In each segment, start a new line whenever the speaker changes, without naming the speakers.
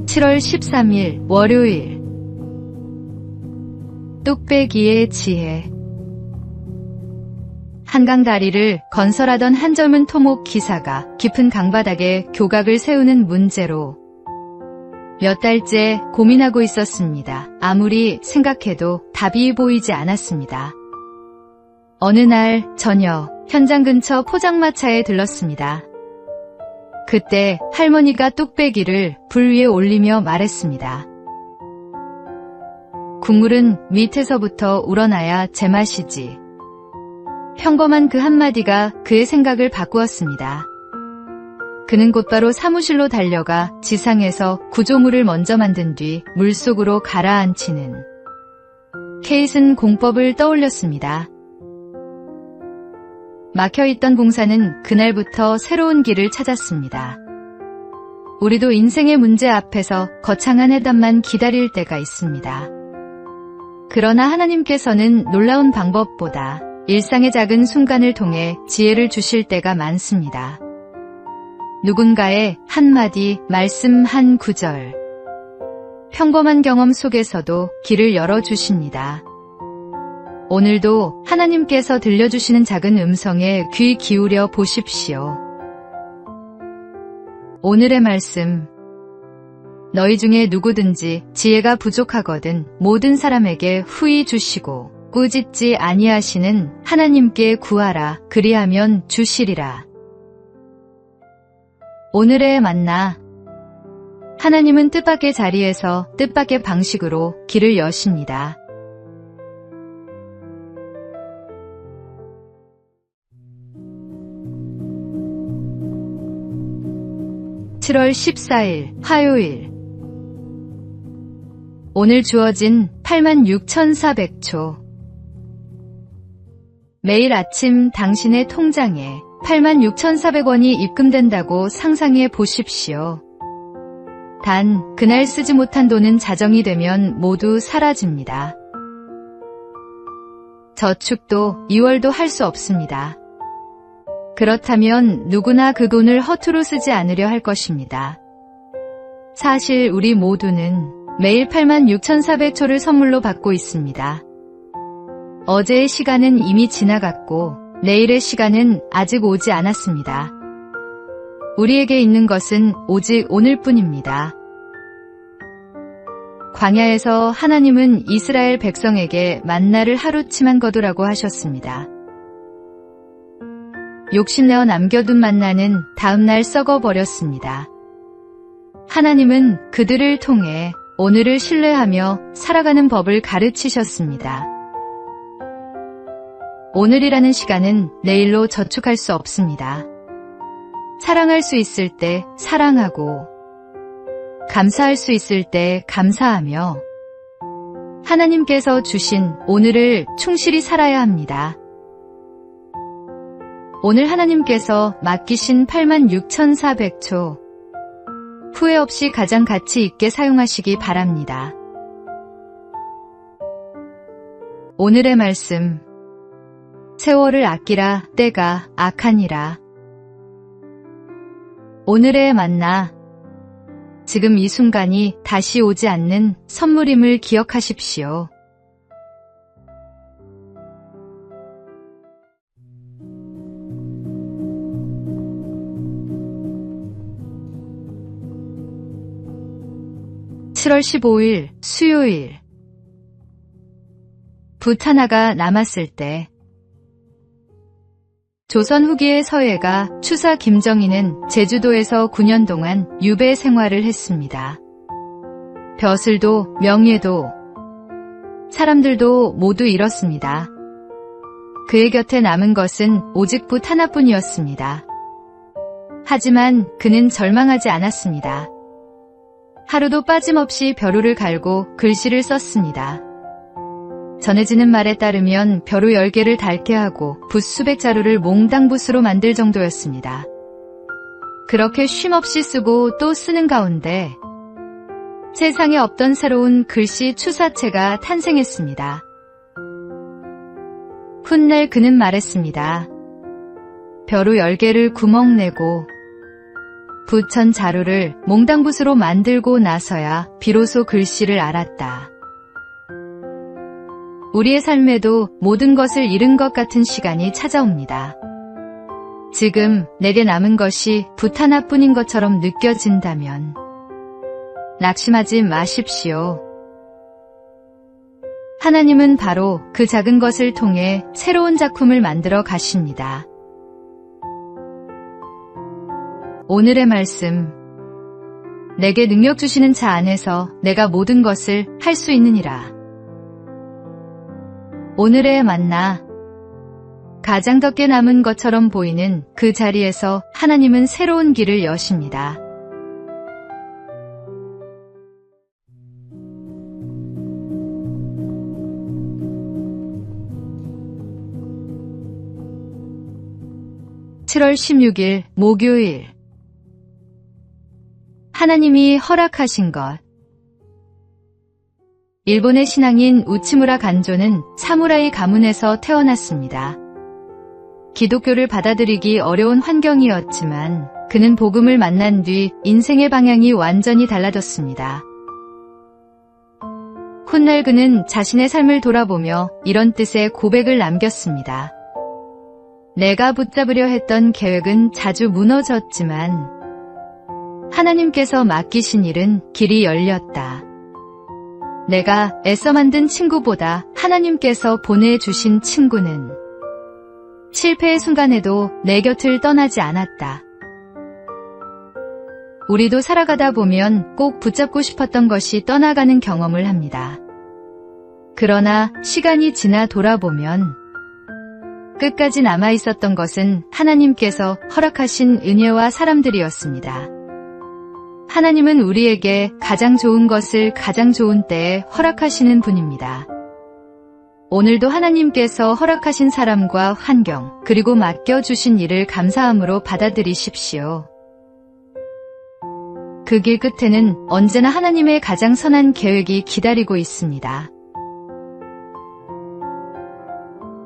7월 13일 월요일. 뚝배기의 지혜. 한강 다리를 건설하던 한 젊은 토목 기사가 깊은 강바닥에 교각을 세우는 문제로 몇 달째 고민하고 있었습니다. 아무리 생각해도 답이 보이지 않았습니다. 어느 날 저녁, 현장 근처 포장마차에 들렀습니다. 그때 할머니가 뚝배기를 불 위에 올리며 말했습니다. 국물은 밑에서부터 우러나야 제맛이지. 평범한 그 한마디가 그의 생각을 바꾸었습니다. 그는 곧바로 사무실로 달려가 지상에서 구조물을 먼저 만든 뒤 물속으로 가라앉히는 케이슨 공법을 떠올렸습니다. 막혀있던 봉사는 그날부터 새로운 길을 찾았습니다. 우리도 인생의 문제 앞에서 거창한 해답만 기다릴 때가 있습니다. 그러나 하나님께서는 놀라운 방법보다 일상의 작은 순간을 통해 지혜를 주실 때가 많습니다. 누군가의 한마디, 말씀 한 구절, 평범한 경험 속에서도 길을 열어주십니다. 오늘도 하나님께서 들려주시는 작은 음성에 귀 기울여 보십시오. 오늘의 말씀. 너희 중에 누구든지 지혜가 부족하거든 모든 사람에게 후히 주시고 꾸짖지 아니하시는 하나님께 구하라. 그리하면 주시리라. 오늘의 만나. 하나님은 뜻밖의 자리에서 뜻밖의 방식으로 길을 여십니다. (7월 14일) 화요일. 오늘 주어진 86,400초. 매일 아침 당신의 통장에 86,400원이 입금된다고 상상해 보십시오. 단, 그날 쓰지 못한 돈은 자정이 되면 모두 사라집니다. 저축도 2월도 할 수 없습니다. 그렇다면 누구나 그 돈을 허투루 쓰지 않으려 할 것입니다. 사실 우리 모두는 매일 86,400초를 선물로 받고 있습니다. 어제의 시간은 이미 지나갔고 내일의 시간은 아직 오지 않았습니다. 우리에게 있는 것은 오직 오늘뿐입니다. 광야에서 하나님은 이스라엘 백성에게 만나를 하루치만 거두라고 하셨습니다. 욕심내어 남겨둔 만나는 다음날 썩어버렸습니다. 하나님은 그들을 통해 오늘을 신뢰하며 살아가는 법을 가르치셨습니다. 오늘이라는 시간은 내일로 저축할 수 없습니다. 사랑할 수 있을 때 사랑하고 감사할 수 있을 때 감사하며 하나님께서 주신 오늘을 충실히 살아야 합니다. 오늘 하나님께서 맡기신 86,400초 후회 없이 가장 가치 있게 사용하시기 바랍니다. 오늘의 말씀. 세월을 아끼라. 때가 악하니라. 오늘의 만나. 지금 이 순간이 다시 오지 않는 선물임을 기억하십시오. (7월 15일) 수요일. 붓 하나가 남았을 때. 조선 후기의 서예가 추사 김정희는 제주도에서 9년 동안 유배 생활을 했습니다. 벼슬도 명예도 사람들도 모두 잃었습니다. 그의 곁에 남은 것은 오직 붓 하나뿐이었습니다. 하지만 그는 절망하지 않았습니다. 하루도 빠짐없이 벼루를 갈고 글씨를 썼습니다. 전해지는 말에 따르면 벼루 10개를 닳게 하고 붓 수백 자루를 몽당붓으로 만들 정도였습니다. 그렇게 쉼없이 쓰고 또 쓰는 가운데 세상에 없던 새로운 글씨 추사체가 탄생했습니다. 훗날 그는 말했습니다. 벼루 10개를 구멍내고 부천 자루를 몽당붓으로 만들고 나서야 비로소 글씨를 알았다. 우리의 삶에도 모든 것을 잃은 것 같은 시간이 찾아옵니다. 지금 내게 남은 것이 붓 하나뿐인 것처럼 느껴진다면 낙심하지 마십시오. 하나님은 바로 그 작은 것을 통해 새로운 작품을 만들어 가십니다. 오늘의 말씀. 내게 능력 주시는 자 안에서 내가 모든 것을 할 수 있느니라. 오늘의 만나. 가장 적게 남은 것처럼 보이는 그 자리에서 하나님은 새로운 길을 여십니다. (7월 16일) 목요일. 하나님이 허락하신 것. 일본의 신앙인 우치무라 간조는 사무라이 가문에서 태어났습니다. 기독교를 받아들이기 어려운 환경이었지만 그는 복음을 만난 뒤 인생의 방향이 완전히 달라졌습니다. 훗날 그는 자신의 삶을 돌아보며 이런 뜻의 고백을 남겼습니다. 내가 붙잡으려 했던 계획은 자주 무너졌지만 하나님께서 맡기신 일은 길이 열렸다. 내가 애써 만든 친구보다 하나님께서 보내주신 친구는 실패의 순간에도 내 곁을 떠나지 않았다. 우리도 살아가다 보면 꼭 붙잡고 싶었던 것이 떠나가는 경험을 합니다. 그러나 시간이 지나 돌아보면 끝까지 남아있었던 것은 하나님께서 허락하신 은혜와 사람들이었습니다. 하나님은 우리에게 가장 좋은 것을 가장 좋은 때에 허락하시는 분입니다. 오늘도 하나님께서 허락하신 사람과 환경, 그리고 맡겨주신 일을 감사함으로 받아들이십시오. 그 길 끝에는 언제나 하나님의 가장 선한 계획이 기다리고 있습니다.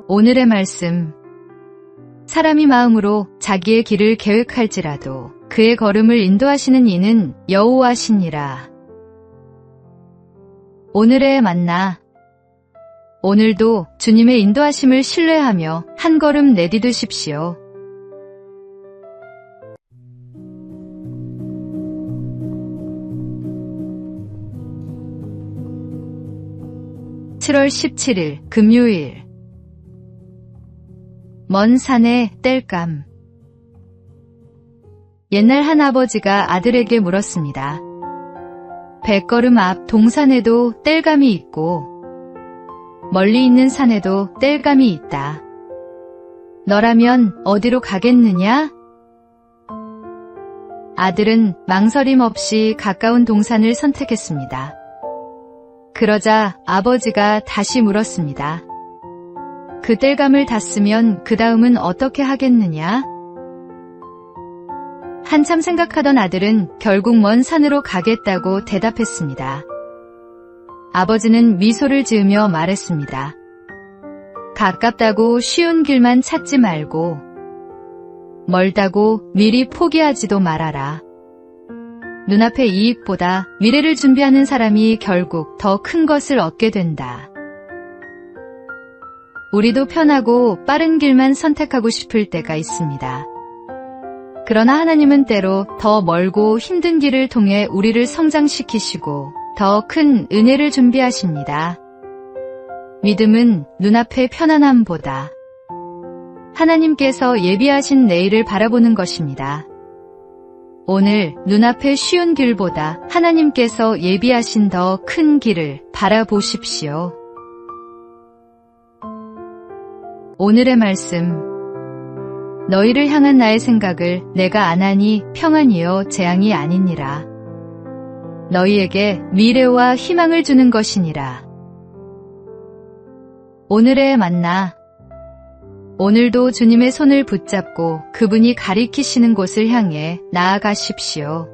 오늘의 말씀. 사람이 마음으로 자기의 길을 계획할지라도 그의 걸음을 인도하시는 이는 여호와시니라. 오늘의 만나. 오늘도 주님의 인도하심을 신뢰하며 한 걸음 내디디십시오. (7월 17일) 금요일. 먼 산의 땔감. 옛날 한 아버지가 아들에게 물었습니다. 100걸음 앞 동산에도 땔감이 있고 멀리 있는 산에도 땔감이 있다. 너라면 어디로 가겠느냐? 아들은 망설임 없이 가까운 동산을 선택했습니다. 그러자 아버지가 다시 물었습니다. 그 땔감을 땄으면 그 다음은 어떻게 하겠느냐? 한참 생각하던 아들은 결국 먼 산으로 가겠다고 대답했습니다. 아버지는 미소를 지으며 말했습니다. 가깝다고 쉬운 길만 찾지 말고 멀다고 미리 포기하지도 말아라. 눈앞의 이익보다 미래를 준비하는 사람이 결국 더 큰 것을 얻게 된다. 우리도 편하고 빠른 길만 선택하고 싶을 때가 있습니다. 그러나 하나님은 때로 더 멀고 힘든 길을 통해 우리를 성장시키시고 더 큰 은혜를 준비하십니다. 믿음은 눈앞의 편안함보다 하나님께서 예비하신 내일을 바라보는 것입니다. 오늘 눈앞의 쉬운 길보다 하나님께서 예비하신 더 큰 길을 바라보십시오. 오늘의 말씀. 너희를 향한 나의 생각을 내가 아나니 평안이요 재앙이 아니니라. 너희에게 미래와 희망을 주는 것이니라. 오늘의 만나. 오늘도 주님의 손을 붙잡고 그분이 가리키시는 곳을 향해 나아가십시오.